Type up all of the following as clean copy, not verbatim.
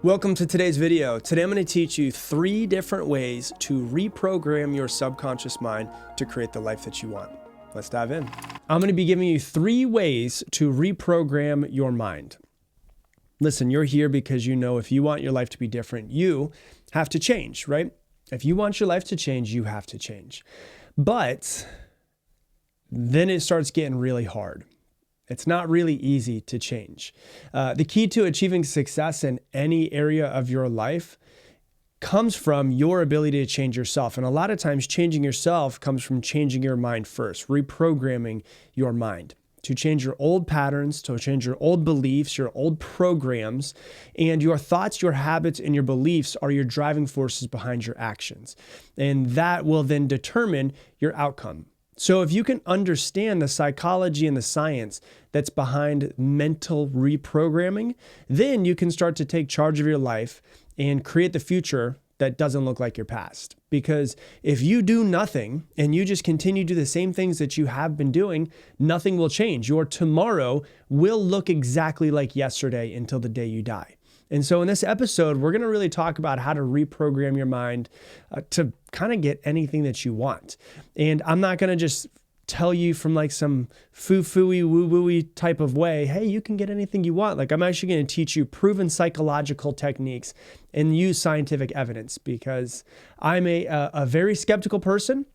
Welcome to today's video. Today I'm going to teach you 3 different ways to reprogram your subconscious mind to create the life that you want. Let's dive in. I'm going to be giving you 3 ways to reprogram your mind. Listen, you're here because you know if you want your life to be different, you have to change, right? If you want your life to change, you have to change. But then it starts getting really hard. It's not really easy to change. The key to achieving success in any area of your life comes from your ability to change yourself. And a lot of times changing yourself comes from changing your mind first, reprogramming your mind to change your old patterns, to change your old beliefs, your old programs, and your thoughts, your habits, and your beliefs are your driving forces behind your actions. And that will then determine your outcome. So if you can understand the psychology and the science that's behind mental reprogramming, then you can start to take charge of your life and create the future that doesn't look like your past. Because if you do nothing and you just continue to do the same things that you have been doing, nothing will change. Your tomorrow will look exactly like yesterday until the day you die. And so in this episode, we're going to really talk about how to reprogram your mind to kind of get anything that you want. And I'm not going to just tell you from like some foo-foo-y, woo-woo-y type of way, hey, you can get anything you want. Like I'm actually going to teach you proven psychological techniques and use scientific evidence because I'm a very skeptical person.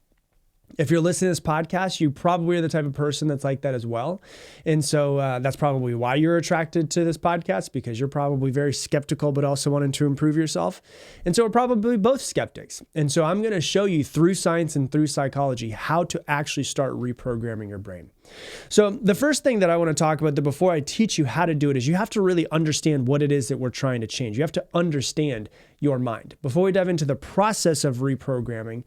If you're listening to this podcast, you probably are the type of person that's like that as well. And so that's probably why you're attracted to this podcast, because you're probably very skeptical, but also wanting to improve yourself. And so we're probably both skeptics. And so I'm going to show you through science and through psychology how to actually start reprogramming your brain. So the first thing that I want to talk about before I teach you how to do it is you have to really understand what it is that we're trying to change. You have to understand your mind. Before we dive into the process of reprogramming,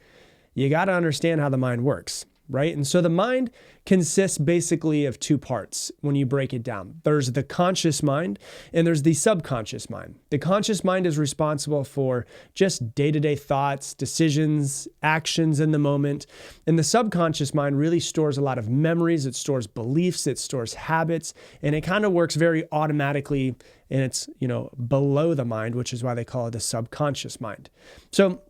you got to understand how the mind works, right? And so the mind consists basically of 2 parts when you break it down. There's the conscious mind and there's the subconscious mind. The conscious mind is responsible for just day-to-day thoughts, decisions, actions in the moment. And the subconscious mind really stores a lot of memories. It stores beliefs, it stores habits, and it kind of works very automatically. And it's, below the mind, which is why they call it the subconscious mind. So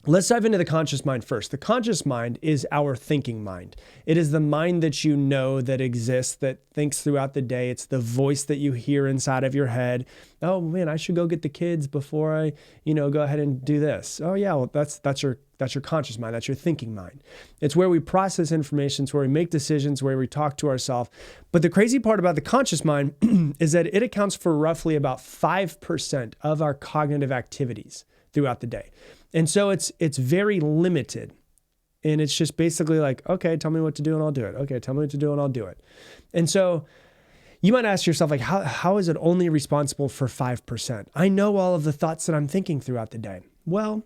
let's dive into the conscious mind first. The conscious mind is our thinking mind. It is the mind that you know that exists, that thinks throughout the day. It's the voice that you hear inside of your head. Oh man, I should go get the kids before I, go ahead and do this. Oh yeah, well that's your conscious mind. That's your thinking mind. It's where we process information. It's where we make decisions, where we talk to ourselves. But the crazy part about the conscious mind is that it accounts for roughly about 5% of our cognitive activities throughout the day. And so it's very limited. And it's just basically like, okay, tell me what to do and I'll do it. Okay, tell me what to do and I'll do it. And so you might ask yourself, like, how is it only responsible for 5%? I know all of the thoughts that I'm thinking throughout the day. Well,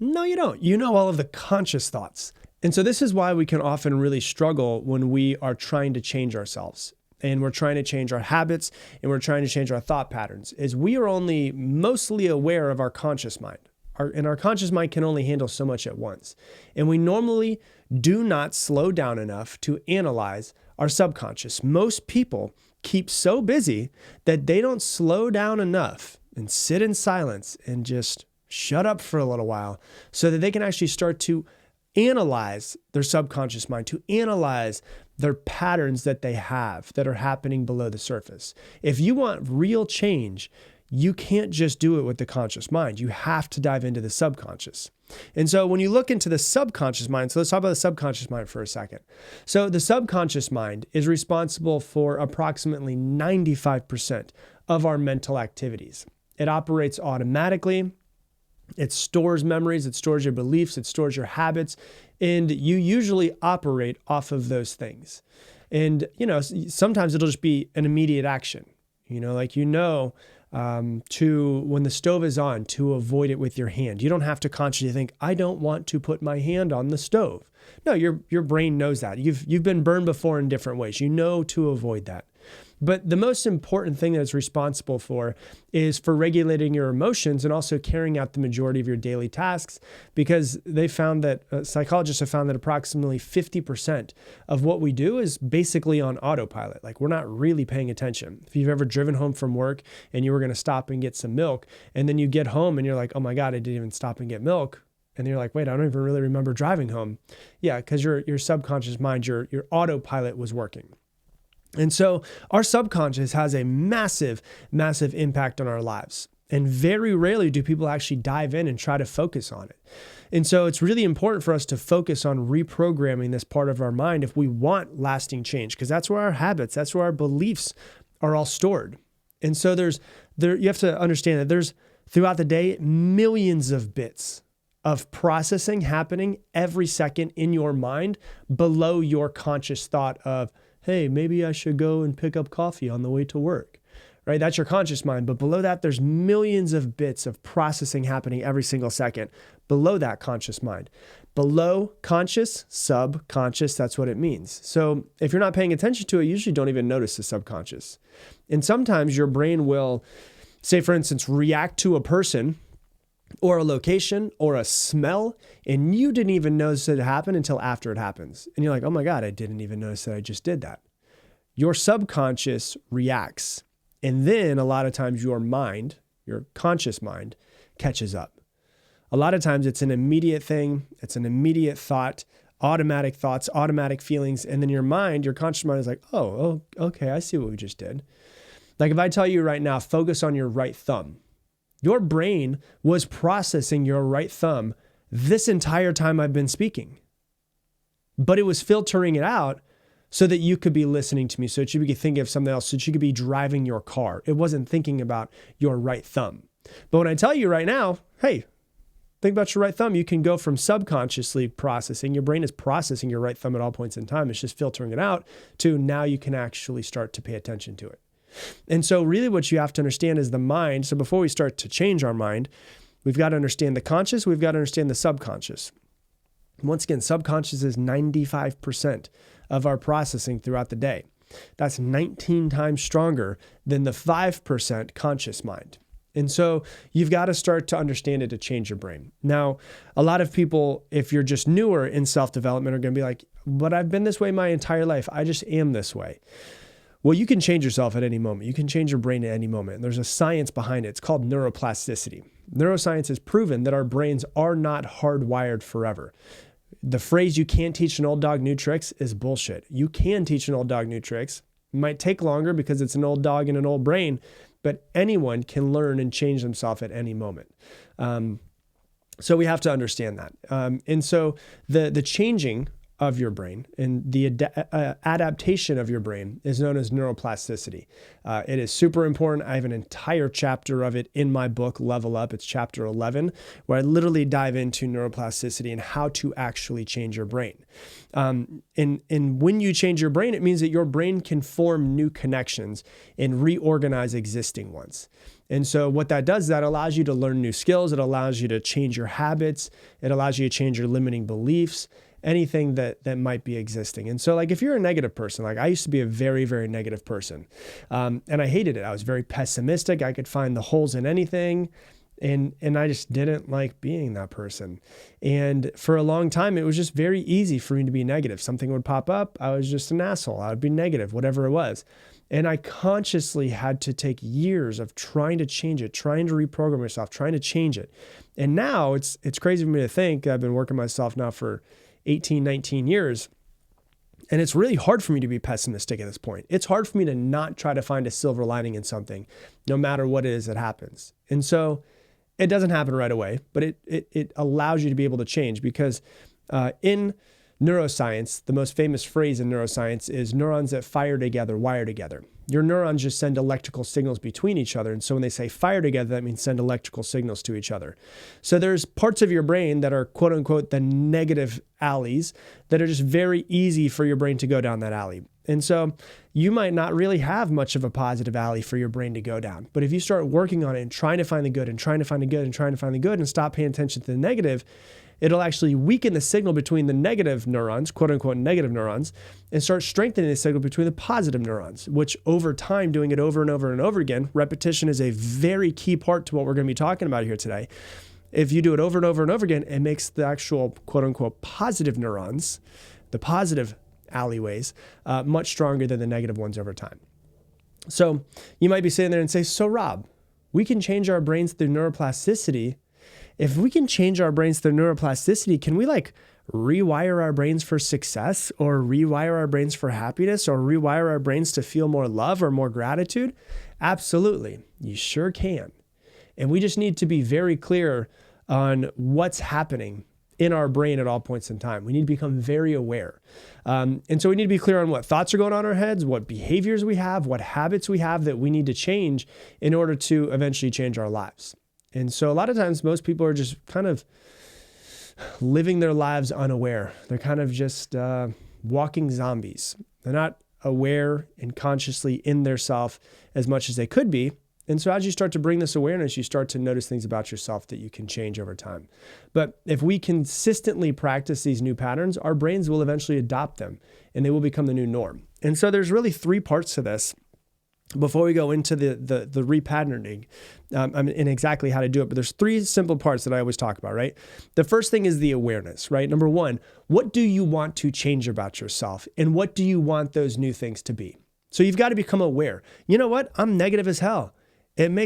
no, you don't. You know all of the conscious thoughts. And so this is why we can often really struggle when we are trying to change ourselves. And we're trying to change our habits and we're trying to change our thought patterns, is we are only mostly aware of our conscious mind. Our conscious mind can only handle so much at once. And we normally do not slow down enough to analyze our subconscious. Most people keep so busy that they don't slow down enough and sit in silence and just shut up for a little while so that they can actually start to analyze their subconscious mind, to analyze their patterns that they have that are happening below the surface. If you want real change, you can't just do it with the conscious mind. You have to dive into the subconscious. And so when you look into the subconscious mind, so let's talk about the subconscious mind for a second. So the subconscious mind is responsible for approximately 95% of our mental activities. It operates automatically. It stores memories, it stores your beliefs, it stores your habits, and you usually operate off of those things. And, sometimes it'll just be an immediate action, to when the stove is on, to avoid it with your hand. You don't have to consciously think, I don't want to put my hand on the stove. No, your brain knows that. You've been burned before in different ways. You know to avoid that. But the most important thing that it's responsible for is for regulating your emotions and also carrying out the majority of your daily tasks, because they found that psychologists have found that approximately 50% of what we do is basically on autopilot. Like, we're not really paying attention. If you've ever driven home from work and you were going to stop and get some milk, and then you get home and you're like, oh my God, I didn't even stop and get milk. And you're like, wait, I don't even really remember driving home. Yeah, because your subconscious mind, your autopilot was working. And so our subconscious has a massive, massive impact on our lives. And very rarely do people actually dive in and try to focus on it. And so it's really important for us to focus on reprogramming this part of our mind if we want lasting change, because that's where our habits, that's where our beliefs are all stored. And so you have to understand that there's, throughout the day, millions of bits of processing happening every second in your mind below your conscious thought of, hey, maybe I should go and pick up coffee on the way to work, right? That's your conscious mind. But below that, there's millions of bits of processing happening every single second below that conscious mind. Below conscious, subconscious, that's what it means. So if you're not paying attention to it, you usually don't even notice the subconscious. And sometimes your brain will, say, for instance, react to a person or a location or a smell, and you didn't even notice it happened until after it happens. And you're like, oh my God, I didn't even notice that I just did that. Your subconscious reacts. And then a lot of times your mind, your conscious mind, catches up. A lot of times it's an immediate thing. It's an immediate thought, automatic thoughts, automatic feelings. And then your mind, your conscious mind is like, oh, okay, I see what we just did. Like if I tell you right now, focus on your right thumb. Your brain was processing your right thumb this entire time I've been speaking. But it was filtering it out so that you could be listening to me, so that you could think of something else, so that you could be driving your car. It wasn't thinking about your right thumb. But when I tell you right now, hey, think about your right thumb, you can go from subconsciously processing, your brain is processing your right thumb at all points in time, it's just filtering it out, to now you can actually start to pay attention to it. And so really what you have to understand is the mind. So before we start to change our mind, we've got to understand the conscious, we've got to understand the subconscious. Once again, subconscious is 95% of our processing throughout the day. That's 19 times stronger than the 5% conscious mind. And so you've got to start to understand it to change your brain. Now, a lot of people, if you're just newer in self-development, are going to be like, but I've been this way my entire life. I just am this way. Well, you can change yourself at any moment. You can change your brain at any moment. And there's a science behind it. It's called neuroplasticity. Neuroscience has proven that our brains are not hardwired forever. The phrase, you can't teach an old dog new tricks, is bullshit. You can teach an old dog new tricks. It might take longer because it's an old dog and an old brain, but anyone can learn and change themselves at any moment. So we have to understand that. And so the changing of your brain and the adaptation of your brain is known as neuroplasticity. It is super important. I have an entire chapter of it in my book, Level Up. It's chapter 11, where I literally dive into neuroplasticity and how to actually change your brain. And when you change your brain, it means that your brain can form new connections and reorganize existing ones. And so what that does is that allows you to learn new skills. It allows you to change your habits. It allows you to change your limiting beliefs, anything that might be existing. And so like if you're a negative person, like I used to be a very, very negative person, and I hated it. I was very pessimistic. I could find the holes in anything. And I just didn't like being that person. And for a long time, it was just very easy for me to be negative. Something would pop up. I was just an asshole. I would be negative, whatever it was. And I consciously had to take years of trying to change it, trying to reprogram myself, trying to change it. And now it's crazy for me to think I've been working myself now for 18, 19 years. And it's really hard for me to be pessimistic at this point. It's hard for me to not try to find a silver lining in something, no matter what it is that happens. And so it doesn't happen right away, but it allows you to be able to change, because in neuroscience, the most famous phrase in neuroscience is neurons that fire together, wire together. Your neurons just send electrical signals between each other. And so when they say fire together, that means send electrical signals to each other. So there's parts of your brain that are quote unquote the negative alleys that are just very easy for your brain to go down that alley. And so you might not really have much of a positive alley for your brain to go down. But if you start working on it and trying to find the good and trying to find the good and trying to find the good and stop paying attention to the negative, it'll actually weaken the signal between the negative neurons, quote unquote negative neurons, and start strengthening the signal between the positive neurons, which over time, doing it over and over and over again, repetition is a very key part to what we're going to be talking about here today. If you do it over and over and over again, it makes the actual quote unquote positive neurons, the positive alleyways, much stronger than the negative ones over time. So you might be sitting there and say, so Rob, we can change our brains through neuroplasticity. If we can change our brains through neuroplasticity, can we rewire our brains for success, or rewire our brains for happiness, or rewire our brains to feel more love or more gratitude? Absolutely. You sure can. And we just need to be very clear on what's happening in our brain at all points in time. We need to become very aware. And so we need to be clear on what thoughts are going on in our heads, what behaviors we have, what habits we have that we need to change in order to eventually change our lives. And so a lot of times, most people are just kind of living their lives unaware. They're kind of just walking zombies. They're not aware and consciously in their self as much as they could be. And so as you start to bring this awareness, you start to notice things about yourself that you can change over time. But if we consistently practice these new patterns, our brains will eventually adopt them and they will become the new norm. And so there's really three parts to this before we go into the repatterning and exactly how to do it. But there's three simple parts that I always talk about, right? The first thing is the awareness, right? Number one, what do you want to change about yourself? And what do you want those new things to be? So you've got to become aware. You know what? I'm negative as hell. And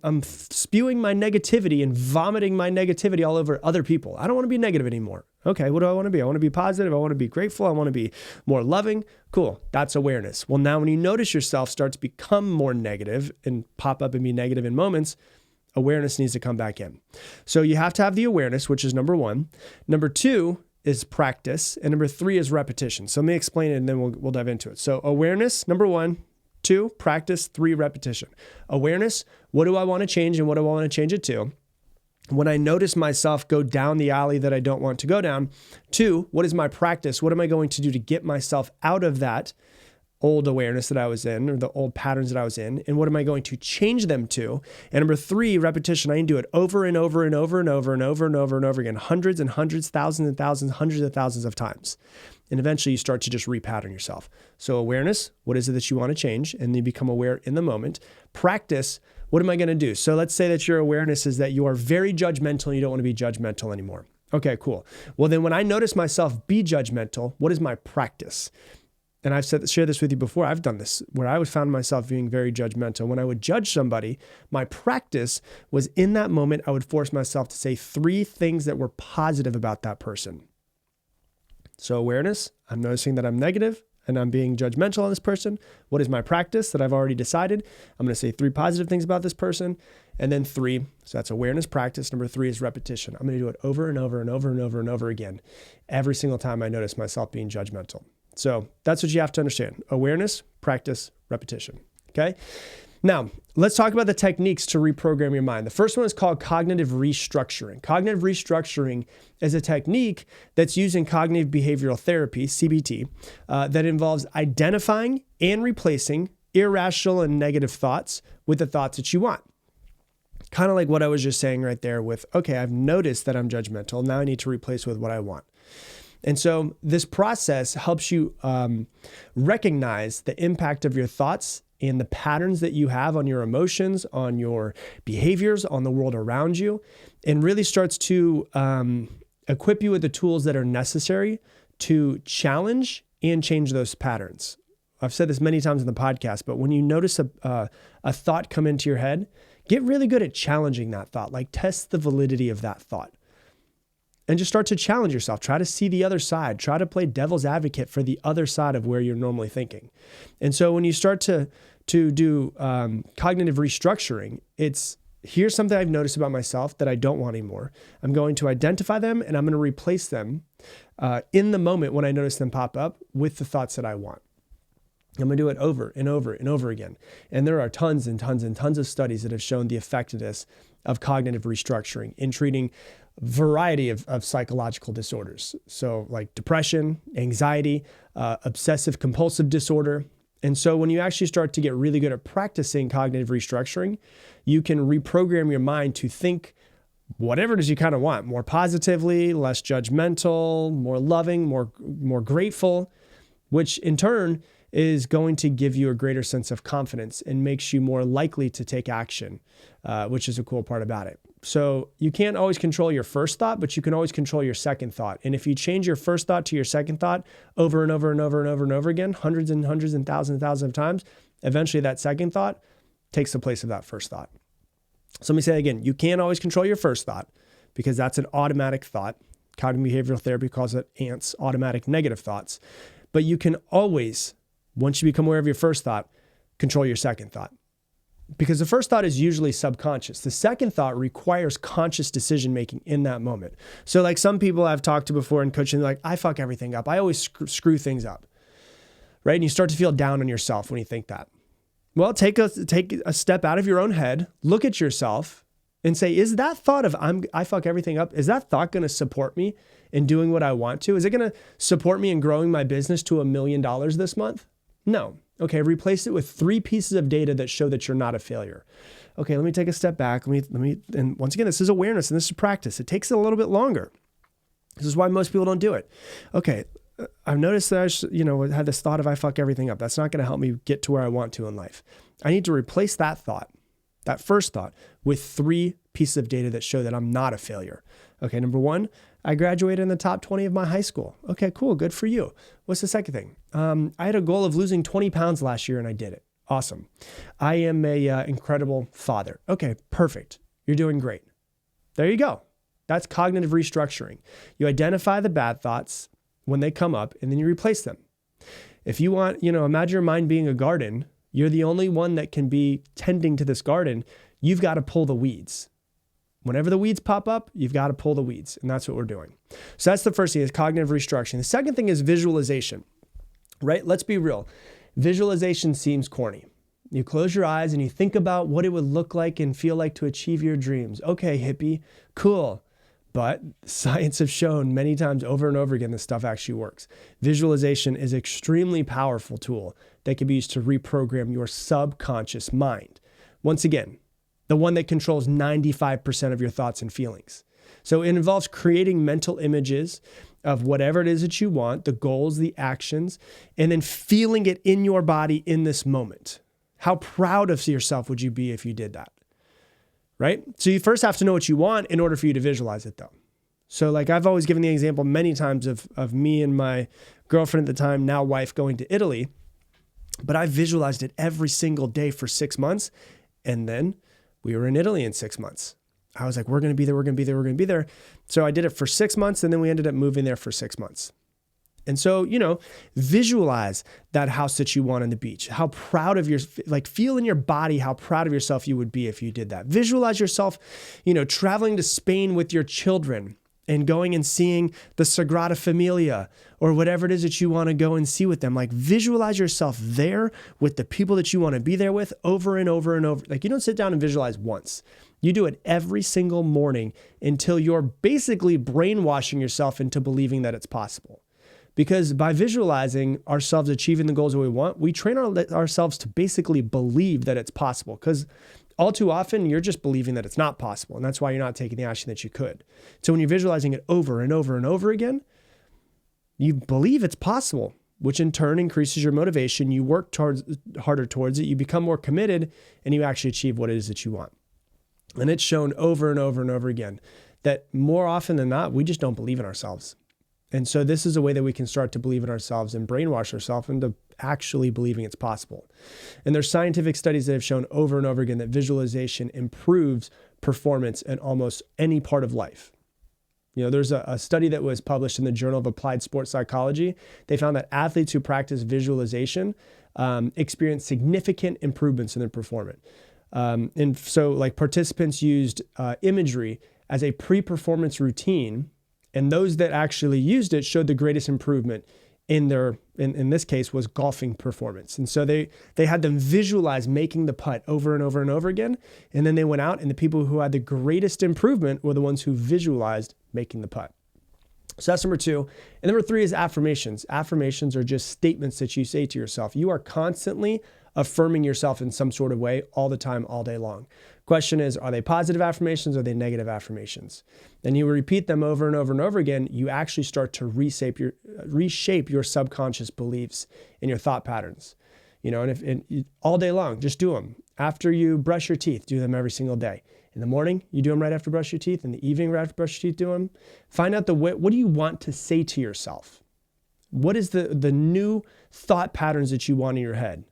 I'm spewing my negativity and vomiting my negativity all over other people. I don't want to be negative anymore. Okay, what do I want to be? I want to be positive. I want to be grateful. I want to be more loving. Cool. That's awareness. Well, now when you notice yourself start to become more negative and pop up and be negative in moments, awareness needs to come back in. So you have to have the awareness, which is number one. Number two is practice. And number three is repetition. So let me explain it and then we'll dive into it. So awareness, number one. 2, practice. 3, repetition. Awareness, what do I want to change and what do I want to change it to? When I notice myself go down the alley that I don't want to go down. 2, what is my practice? What am I going to do to get myself out of that old awareness that I was in, or the old patterns that I was in, and what am I going to change them to? And number 3, repetition. I can do it over and over and over and over and over and over and over again, hundreds and hundreds, thousands and thousands, hundreds of thousands of times. And eventually you start to just repattern yourself. So awareness, what is it that you want to change? And you become aware in the moment. Practice, what am I going to do? So let's say that your awareness is that you are very judgmental and you don't want to be judgmental anymore. Okay, cool. Well, then when I notice myself be judgmental, what is my practice? And I've shared this with you before. I've done this where I would found myself being very judgmental. When I would judge somebody, my practice was in that moment, I would force myself to say 3 things that were positive about that person. So awareness, I'm noticing that I'm negative and I'm being judgmental on this person. What is my practice that I've already decided? I'm going to say 3 positive things about this person. And then 3, so that's awareness, practice. Number 3 is repetition. I'm going to do it over and over and over and over and over again every single time I notice myself being judgmental. So that's what you have to understand. Awareness, practice, repetition. Okay. Now, let's talk about the techniques to reprogram your mind. The first one is called cognitive restructuring. Cognitive restructuring is a technique that's used in cognitive behavioral therapy, CBT, that involves identifying and replacing irrational and negative thoughts with the thoughts that you want. Kind of like what I was just saying right there with, okay, I've noticed that I'm judgmental. Now I need to replace with what I want. And so this process helps you recognize the impact of your thoughts and the patterns that you have on your emotions, on your behaviors, on the world around you, and really starts to equip you with the tools that are necessary to challenge and change those patterns. I've said this many times in the podcast, but when you notice a thought come into your head, get really good at challenging that thought. Like test the validity of that thought. And just start to challenge yourself. Try to see the other side. Try to play devil's advocate for the other side of where you're normally thinking. And so when you start to do cognitive restructuring, it's here's something I've noticed about myself that I don't want anymore. I'm going to identify them and I'm going to replace them in the moment when I notice them pop up with the thoughts that I want. I'm going to do it over and over and over again. And there are tons and tons and tons of studies that have shown the effectiveness of cognitive restructuring in treating variety of psychological disorders. So like depression, anxiety, obsessive compulsive disorder. And so when you actually start to get really good at practicing cognitive restructuring, you can reprogram your mind to think whatever it is you kind of want, more positively, less judgmental, more loving, more grateful, which in turn is going to give you a greater sense of confidence and makes you more likely to take action, which is a cool part about it. So you can't always control your first thought, but you can always control your second thought. And if you change your first thought to your second thought over and over and over and over and over again, hundreds and thousands of times, eventually that second thought takes the place of that first thought. So let me say it again. You can't always control your first thought because that's an automatic thought. Cognitive behavioral therapy calls it ANTs, automatic negative thoughts. But you can always, once you become aware of your first thought, control your second thought. Because the first thought is usually subconscious. The second thought requires conscious decision-making in that moment. So like some people I've talked to before in coaching, they're like, I fuck everything up. I always screw things up, right? And you start to feel down on yourself when you think that. Well, take a step out of your own head, look at yourself and say, is that thought of I fuck everything up, is that thought going to support me in doing what I want to? Is it going to support me in growing my business to $1 million this month? No. Okay, replace it with 3 pieces of data that show that you're not a failure. Okay, let me take a step back. And once again, this is awareness and this is practice. It takes a little bit longer. This is why most people don't do it. Okay, I've noticed that I had this thought of I fuck everything up. That's not going to help me get to where I want to in life. I need to replace that thought, that first thought, with 3 pieces of data that show that I'm not a failure. Okay, number 1, I graduated in the top 20 of my high school. Okay, cool, good for you. What's the second thing? I had a goal of losing 20 pounds last year and I did it. Awesome. I am a incredible father. Okay, perfect. You're doing great. There you go. That's cognitive restructuring. You identify the bad thoughts when they come up and then you replace them. If you want, imagine your mind being a garden. You're the only one that can be tending to this garden. You've got to pull the weeds. Whenever the weeds pop up, you've got to pull the weeds. And that's what we're doing. So that's the first thing is cognitive restructuring. The second thing is visualization, right? Let's be real. Visualization seems corny. You close your eyes and you think about what it would look like and feel like to achieve your dreams. Okay, hippie, cool. But science has shown many times over and over again this stuff actually works. Visualization is an extremely powerful tool that can be used to reprogram your subconscious mind. Once again, the one that controls 95% of your thoughts and feelings. So it involves creating mental images of whatever it is that you want, the goals, the actions, and then feeling it in your body in this moment. How proud of yourself would you be if you did that? Right? So you first have to know what you want in order for you to visualize it though. So like I've always given the example many times of me and my girlfriend at the time, now wife, going to Italy, but I visualized it every single day for 6 months. And then we were in Italy in 6 months. I was like, we're going to be there, we're going to be there, we're going to be there. So I did it for 6 months and then we ended up moving there for 6 months. And so, visualize that house that you want on the beach, how proud of feel in your body how proud of yourself you would be if you did that. Visualize yourself, traveling to Spain with your children and going and seeing the Sagrada Familia or whatever it is that you want to go and see with them. Like visualize yourself there with the people that you want to be there with over and over and over. Like you don't sit down and visualize once. You do it every single morning until you're basically brainwashing yourself into believing that it's possible. Because by visualizing ourselves achieving the goals that we want, we train ourselves to basically believe that it's possible. Because all too often, you're just believing that it's not possible. And that's why you're not taking the action that you could. So when you're visualizing it over and over and over again, you believe it's possible, which in turn increases your motivation. You work harder towards it. You become more committed and you actually achieve what it is that you want. And it's shown over and over and over again that more often than not, we just don't believe in ourselves. And so this is a way that we can start to believe in ourselves and brainwash ourselves into actually believing it's possible. And there's scientific studies that have shown over and over again that visualization improves performance in almost any part of life. There's a study that was published in the Journal of Applied Sports Psychology. They found that athletes who practice visualization experience significant improvements in their performance. And so like participants used imagery as a pre-performance routine. And those that actually used it showed the greatest improvement in this case was golfing performance. And so they had them visualize making the putt over and over and over again. And then they went out and the people who had the greatest improvement were the ones who visualized making the putt. So that's number 2. And number 3 is affirmations. Affirmations are just statements that you say to yourself. You are constantly affirming yourself in some sort of way all the time, all day long. Question is, are they positive affirmations or are they negative affirmations? And you repeat them over and over and over again, you actually start to reshape your subconscious beliefs and your thought patterns. And all day long, just do them. After you brush your teeth, do them every single day. In the morning, you do them right after brush your teeth. In the evening, right after brush your teeth, do them. Find out what do you want to say to yourself? What is the new thought patterns that you want in your head?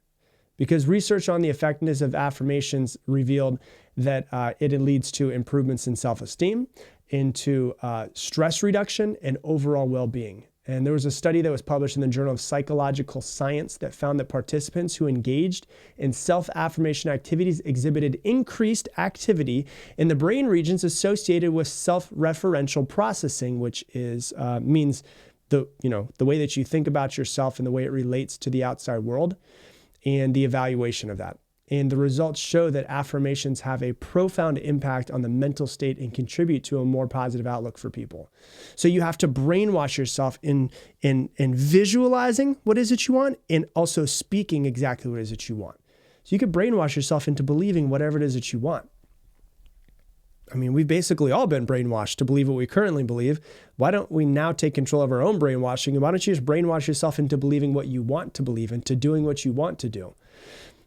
Because research on the effectiveness of affirmations revealed that it leads to improvements in self-esteem, into stress reduction, and overall well-being. And there was a study that was published in the Journal of Psychological Science that found that participants who engaged in self-affirmation activities exhibited increased activity in the brain regions associated with self-referential processing, which means the way that you think about yourself and the way it relates to the outside world and the evaluation of that. And the results show that affirmations have a profound impact on the mental state and contribute to a more positive outlook for people. So you have to brainwash yourself in visualizing what is it you want and also speaking exactly what it is that you want. So you could brainwash yourself into believing whatever it is that you want. I mean, we've basically all been brainwashed to believe what we currently believe. Why don't we now take control of our own brainwashing? And why don't you just brainwash yourself into believing what you want to believe, into doing what you want to do?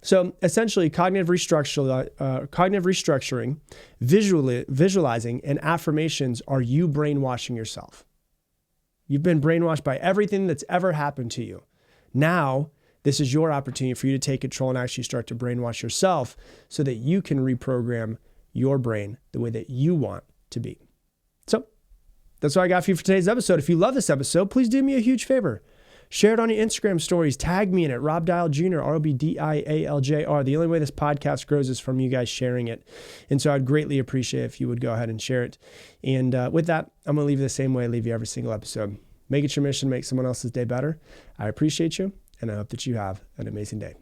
So essentially, cognitive restructuring, visualizing, and affirmations are you brainwashing yourself. You've been brainwashed by everything that's ever happened to you. Now, this is your opportunity for you to take control and actually start to brainwash yourself so that you can reprogram your brain the way that you want to be. So that's all I got for you for today's episode. If you love this episode, please do me a huge favor. Share it on your Instagram stories. Tag me in it, Rob Dial Jr., ROBDIALJR. The only way this podcast grows is from you guys sharing it. And so I'd greatly appreciate if you would go ahead and share it. And with that, I'm going to leave you the same way I leave you every single episode. Make it your mission to make someone else's day better. I appreciate you, and I hope that you have an amazing day.